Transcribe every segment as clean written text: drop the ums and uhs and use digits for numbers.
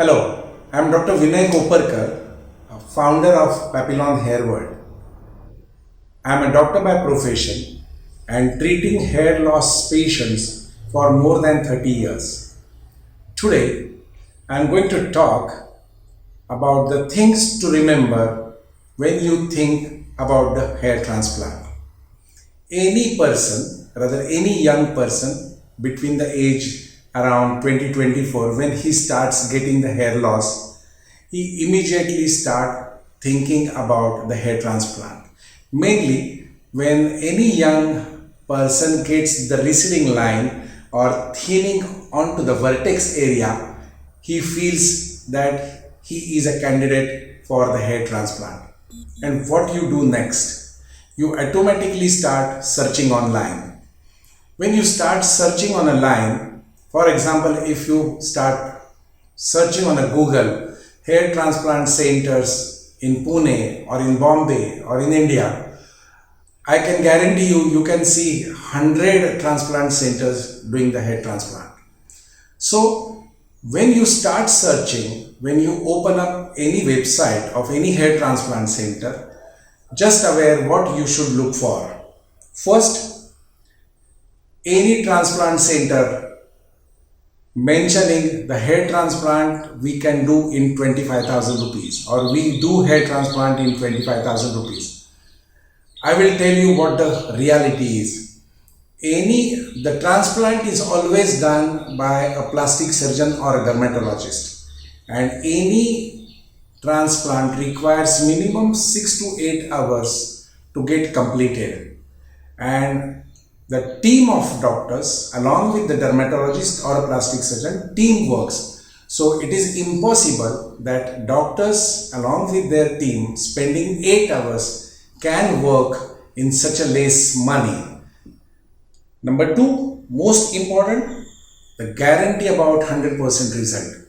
Hello, I am Dr. Vinay Koparkar, founder of Papillon Hair World. I am a doctor by profession and treating hair loss patients for more than 30 years. Today, I am going to talk about the things to remember when you think about the hair transplant. Any person, rather any young person between the age around 20-24, when he starts getting the hair loss, he immediately start thinking about the hair transplant. Mainly when any young person gets the receding line or thinning onto the vertex area, he feels that he is a candidate for the hair transplant. And what you do next? You automatically start searching online. When you start searching on a line, for example, if you start searching on a Google, hair transplant centers in Pune or in Bombay or in India, I can guarantee you can see 100 transplant centers doing the hair transplant. So when you start searching, when you open up any website of any hair transplant center, just aware what you should look for. First, any transplant center mentioning the hair transplant we can do in 25,000 rupees or we do hair transplant in 25,000 rupees. I will tell you what the reality is. The transplant is always done by a plastic surgeon or a dermatologist, and any transplant requires minimum 6 to 8 hours to get completed, and the team of doctors along with the dermatologist or a plastic surgeon team works. So it is impossible that doctors along with their team spending 8 hours can work in such a less money. Number two, most important, the guarantee about 100% result.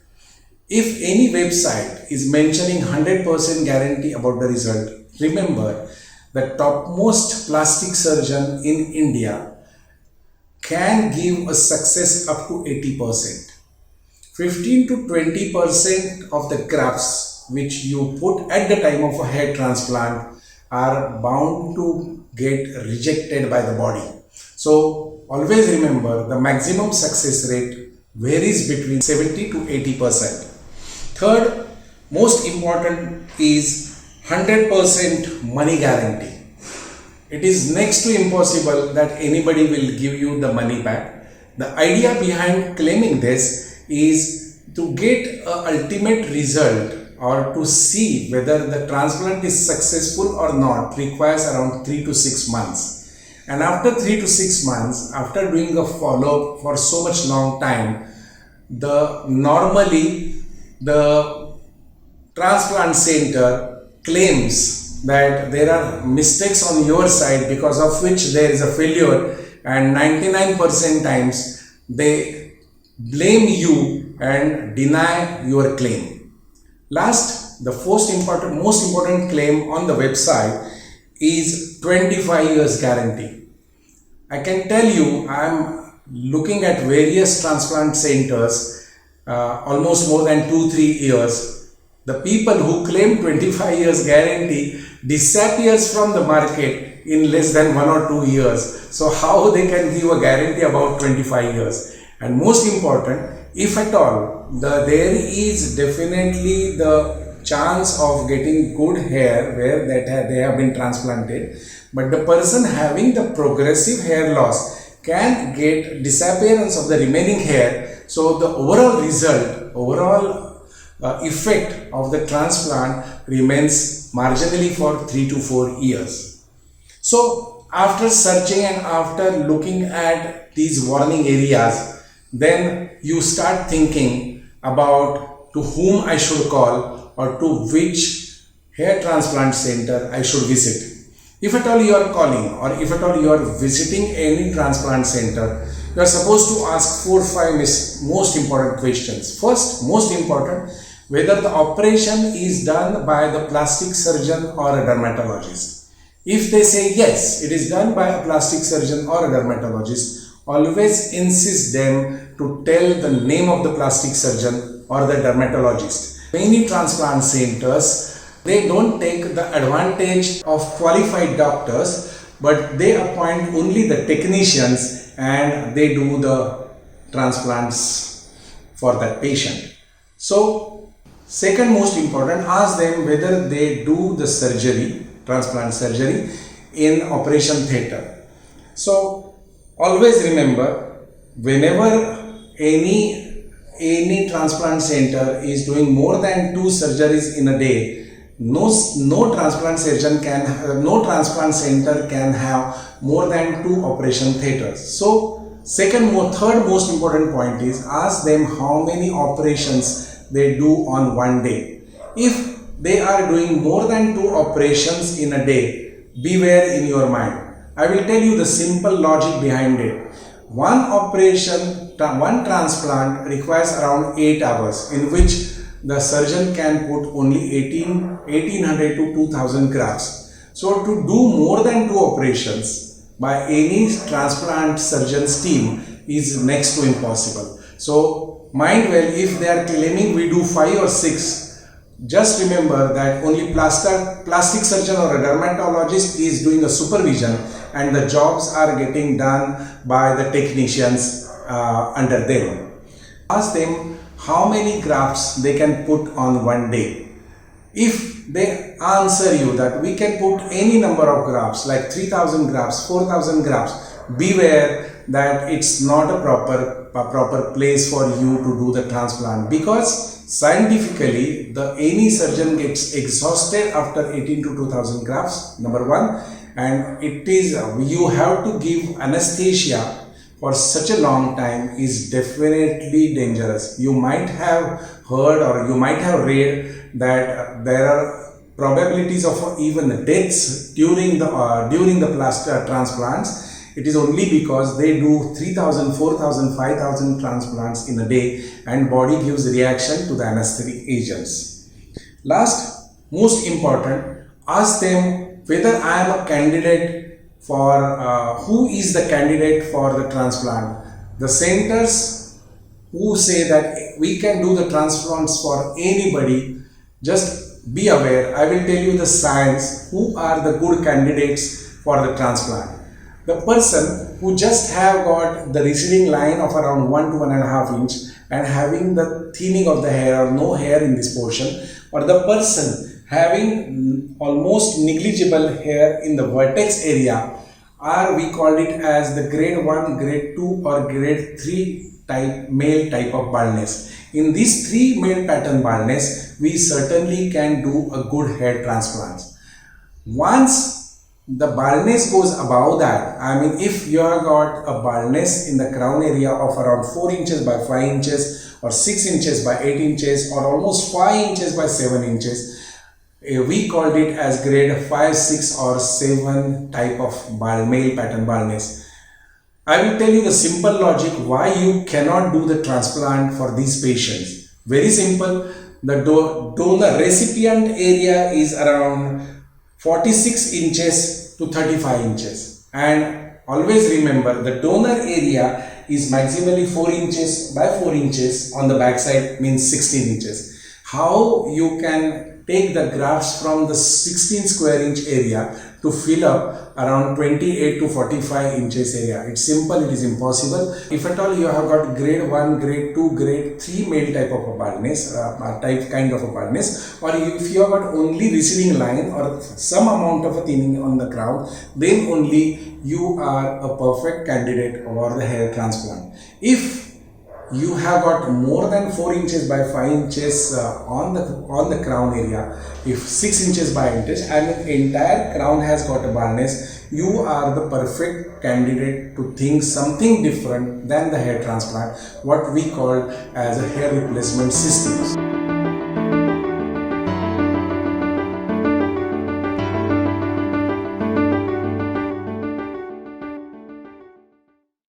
If any website is mentioning 100% guarantee about the result, remember the topmost plastic surgeon in India can give a success up to 80%. 15 to 20% of the grafts which you put at the time of a hair transplant are bound to get rejected by the body. So always remember the maximum success rate varies between 70 to 80%. Third, most important is 100% money guarantee. It is next to impossible that anybody will give you the money back. The idea behind claiming this is to get an ultimate result or to see whether the transplant is successful or not requires around 3 to 6 months. And after 3 to 6 months, after doing a follow-up for so much long time, normally the transplant center claims that there are mistakes on your side because of which there is a failure, and 99% times they blame you and deny your claim. Last, the most important claim on the website is 25 years guarantee. I can tell you, I am looking at various transplant centers almost more than 2-3 years. The people who claim 25 years guarantee disappears from the market in less than 1 or 2 years. So how they can give a guarantee about 25 years? And most important, if at all there is definitely the chance of getting good hair where they have been transplanted, but the person having the progressive hair loss can get disappearance of the remaining hair. So the overall effect of the transplant remains marginally for 3 to 4 years. So after searching and after looking at these warning areas, then you start thinking about to whom I should call or to which hair transplant center I should visit. If at all you are calling or if at all you are visiting any transplant center, you are supposed to ask 4 or 5 most important questions. First, most important, whether the operation is done by the plastic surgeon or a dermatologist. If they say yes, it is done by a plastic surgeon or a dermatologist, always insist them to tell the name of the plastic surgeon or the dermatologist. Many transplant centers, they don't take the advantage of qualified doctors, but they appoint only the technicians and they do the transplants for that patient. So, second most important, ask them whether they do the surgery, transplant surgery, in operation theatre. So, always remember, whenever any transplant center is doing more than 2 surgeries in a day, no transplant center can have more than 2 operation theaters. So, third most important point is ask them how many operations they do on one day. If they are doing more than 2 operations in a day, beware in your mind. I will tell you the simple logic behind it. One transplant requires around 8 hours, in which the surgeon can put only 1800 to 2000 grafts. So to do more than 2 operations by any transplant surgeon's team is next to impossible. So mind well, if they are claiming we do 5 or 6, just remember that only plastic surgeon or a dermatologist is doing a supervision and the jobs are getting done by the technicians under them. Ask them how many grafts they can put on one day. If they answer you that we can put any number of grafts like 3000 grafts, 4000 grafts, beware that it's not a proper place for you to do the transplant, because scientifically any surgeon gets exhausted after 18 to 2000 grafts, number one, and you have to give anesthesia for such a long time is definitely dangerous. You might have heard or you might have read that there are probabilities of even deaths during the plastic transplants. It is only because they do 3000, 4000, 5000 transplants in a day and body gives reaction to the anesthetic agents. Last, most important, ask them whether I am a candidate for who is the candidate for the transplant. The centers who say that we can do the transplants for anybody, just be aware. I will tell you the science who are the good candidates for the transplant. The person who just have got the receding line of around 1 to 1.5 inch and having the thinning of the hair or no hair in this portion, or the person having almost negligible hair in the vertex area, or we call it as the grade 1, grade 2 or grade 3 male type of baldness. In these 3 male pattern baldness, we certainly can do a good hair transplant. Once the baldness goes above that, I mean if you have got a baldness in the crown area of around 4 inches by 5 inches or 6 inches by 8 inches or almost 5 inches by 7 inches, we called it as grade 5, 6 or 7 type of male pattern baldness. I will tell you the simple logic why you cannot do the transplant for these patients. Very simple. The donor recipient area is around 46 inches to 35 inches, and always remember the donor area is maximally 4 inches by 4 inches, on the back side means 16 inches. How you can take the grafts from the 16 square inch area to fill up around 28 to 45 inches area? It's simple, it is impossible. If at all you have got grade 1, grade 2, grade 3 male type of a baldness, kind of a baldness, or if you have got only receding line or some amount of a thinning on the crown, then only you are a perfect candidate for the hair transplant. If you have got more than 4 inches by 5 inches on the crown area, if 6 inches by inches and entire crown has got a baldness, you are the perfect candidate to think something different than the hair transplant, what we call as a hair replacement system.